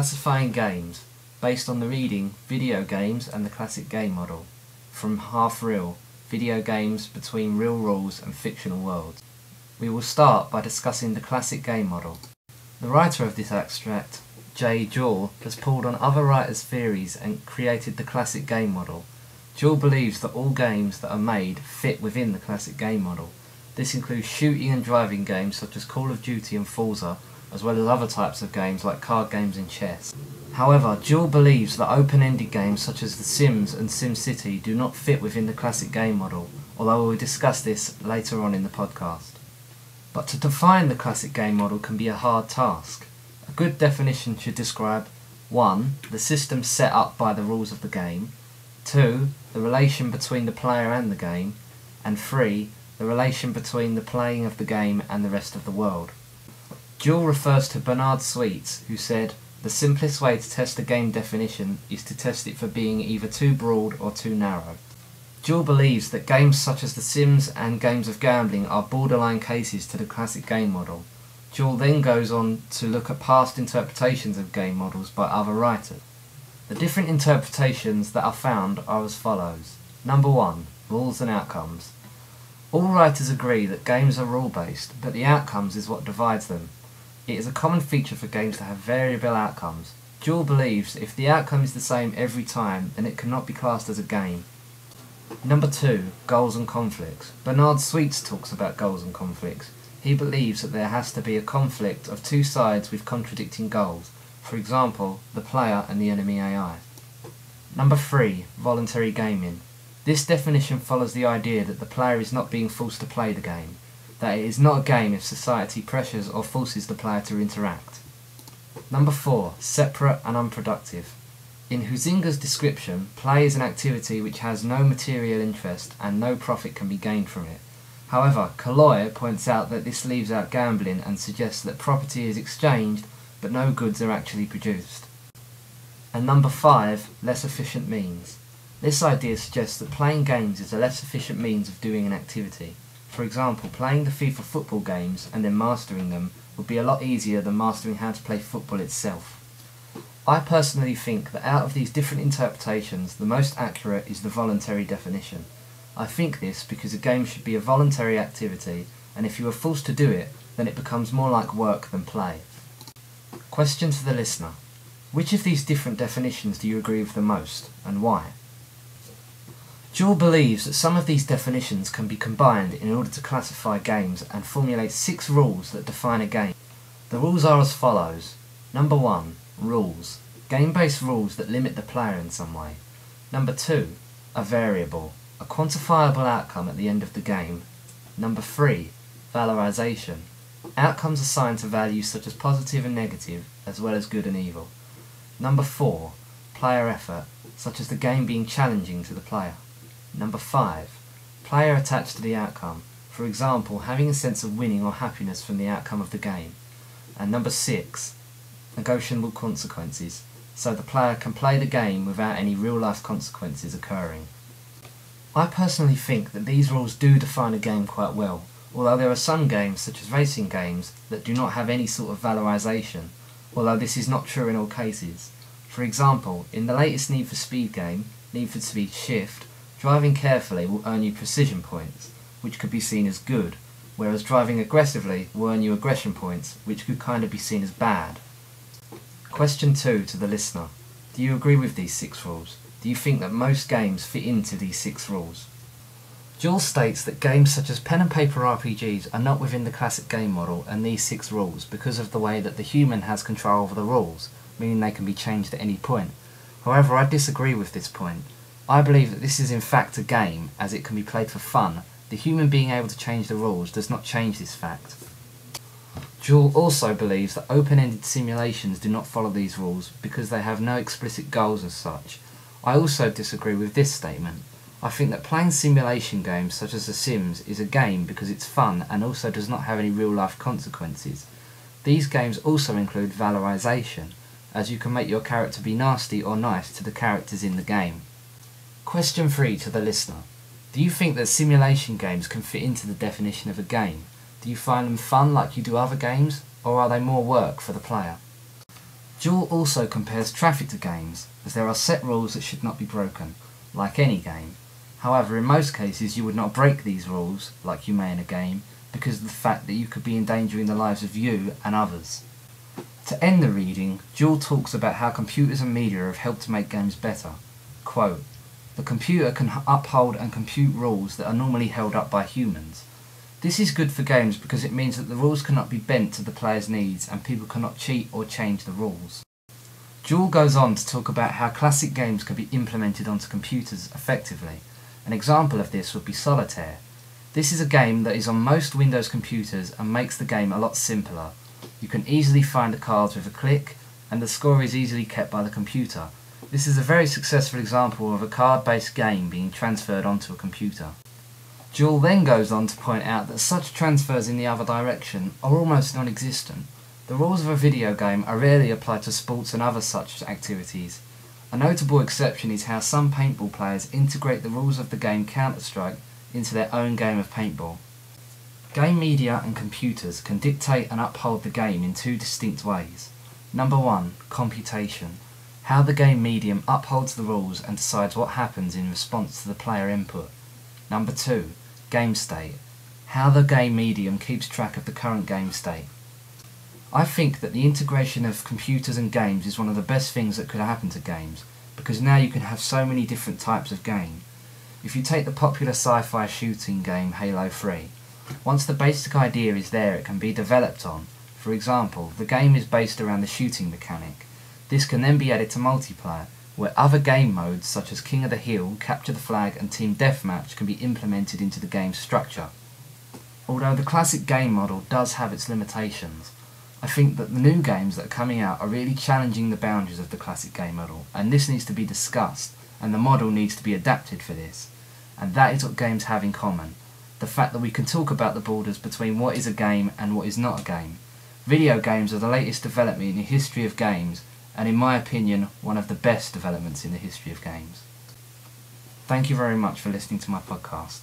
Classifying games, based on the reading Video Games and the Classic Game Model, from Half Real, Video Games Between Real Rules and Fictional Worlds. We will start by discussing the Classic Game Model. The writer of this extract, J. Joule, has pulled on other writers' theories and created the Classic Game Model. Joule believes that all games that are made fit within the Classic Game Model. This includes shooting and driving games such as Call of Duty and Forza, as well as other types of games like card games and chess. However, Joule believes that open-ended games such as The Sims and SimCity do not fit within the Classic Game Model, although we will discuss this later on in the podcast. But to define the Classic Game Model can be a hard task. A good definition should describe 1. The system set up by the rules of the game, 2. The relation between the player and the game, and 3. The relation between the playing of the game and the rest of the world. Joule refers to Bernard Sweets, who said, "The simplest way to test a game definition is to test it for being either too broad or too narrow." Joule believes that games such as The Sims and games of gambling are borderline cases to the Classic Game Model. Joule then goes on to look at past interpretations of game models by other writers. The different interpretations that are found are as follows. Number 1. Rules and outcomes. All writers agree that games are rule-based, but the outcomes is what divides them. It is a common feature for games to have variable outcomes. Joule believes if the outcome is the same every time, then it cannot be classed as a game. Number 2. Goals and conflicts. Bernard Sweets talks about goals and conflicts. He believes that there has to be a conflict of two sides with contradicting goals, for example, the player and the enemy AI. Number 3. Voluntary gaming. This definition follows the idea that the player is not being forced to play the game, that it is not a game if society pressures or forces the player to interact. Number 4. Separate and unproductive. In Huizinga's description, play is an activity which has no material interest and no profit can be gained from it. However, Kaloy points out that this leaves out gambling and suggests that property is exchanged but no goods are actually produced. And number 5. Less efficient means. This idea suggests that playing games is a less efficient means of doing an activity. For example, playing the FIFA football games and then mastering them would be a lot easier than mastering how to play football itself. I personally think that out of these different interpretations, the most accurate is the voluntary definition. I think this because a game should be a voluntary activity, and if you are forced to do it, then it becomes more like work than play. Question to the listener. Which of these different definitions do you agree with the most, and why? Joule believes that some of these definitions can be combined in order to classify games and formulate 6 rules that define a game. The rules are as follows. Number 1. Rules. Game-based rules that limit the player in some way. Number 2. A variable. A quantifiable outcome at the end of the game. Number 3. Valorization. Outcomes assigned to values such as positive and negative, as well as good and evil. Number 4. Player effort, such as the game being challenging to the player. Number 5. Player attached to the outcome, for example, having a sense of winning or happiness from the outcome of the game. And number 6. Negotiable consequences, so the player can play the game without any real-life consequences occurring. I personally think that these rules do define a game quite well, although there are some games, such as racing games, that do not have any sort of valorization, although this is not true in all cases. For example, in the latest Need for Speed game, Need for Speed Shift, driving carefully will earn you precision points, which could be seen as good, whereas driving aggressively will earn you aggression points, which could kind of be seen as bad. Question 2 to the listener. Do you agree with these 6 rules? Do you think that most games fit into these 6 rules? Joule states that games such as pen and paper RPGs are not within the Classic Game Model and these 6 rules because of the way that the human has control over the rules, meaning they can be changed at any point. However, I disagree with this point. I believe that this is in fact a game, as it can be played for fun. The human being able to change the rules does not change this fact. Joule also believes that open-ended simulations do not follow these rules because they have no explicit goals as such. I also disagree with this statement. I think that playing simulation games such as The Sims is a game because it's fun and also does not have any real-life consequences. These games also include valorization, as you can make your character be nasty or nice to the characters in the game. Question 3 to the listener. Do you think that simulation games can fit into the definition of a game? Do you find them fun like you do other games, or are they more work for the player? Jewel also compares traffic to games, as there are set rules that should not be broken, like any game. However, in most cases you would not break these rules, like you may in a game, because of the fact that you could be endangering the lives of you and others. To end the reading, Jewel talks about how computers and media have helped to make games better. Quote, "The computer can uphold and compute rules that are normally held up by humans. This is good for games because it means that the rules cannot be bent to the player's needs and people cannot cheat or change the rules." Jewel goes on to talk about how classic games can be implemented onto computers effectively. An example of this would be Solitaire. This is a game that is on most Windows computers and makes the game a lot simpler. You can easily find the cards with a click, and the score is easily kept by the computer. This is a very successful example of a card-based game being transferred onto a computer. Jewel then goes on to point out that such transfers in the other direction are almost non-existent. The rules of a video game are rarely applied to sports and other such activities. A notable exception is how some paintball players integrate the rules of the game Counter-Strike into their own game of paintball. Game media and computers can dictate and uphold the game in two distinct ways. Number 1, computation. How the game medium upholds the rules and decides what happens in response to the player input. Number 2, game state. How the game medium keeps track of the current game state. I think that the integration of computers and games is one of the best things that could happen to games, because now you can have so many different types of game. If you take the popular sci-fi shooting game Halo 3, once the basic idea is there it can be developed on. For example, the game is based around the shooting mechanic. This can then be added to multiplayer, where other game modes such as King of the Hill, Capture the Flag and Team Deathmatch can be implemented into the game's structure. Although the classic game model does have its limitations, I think that the new games that are coming out are really challenging the boundaries of the classic game model, and this needs to be discussed, and the model needs to be adapted for this. And that is what games have in common, the fact that we can talk about the borders between what is a game and what is not a game. Video games are the latest development in the history of games, and in my opinion, one of the best developments in the history of games. Thank you very much for listening to my podcast.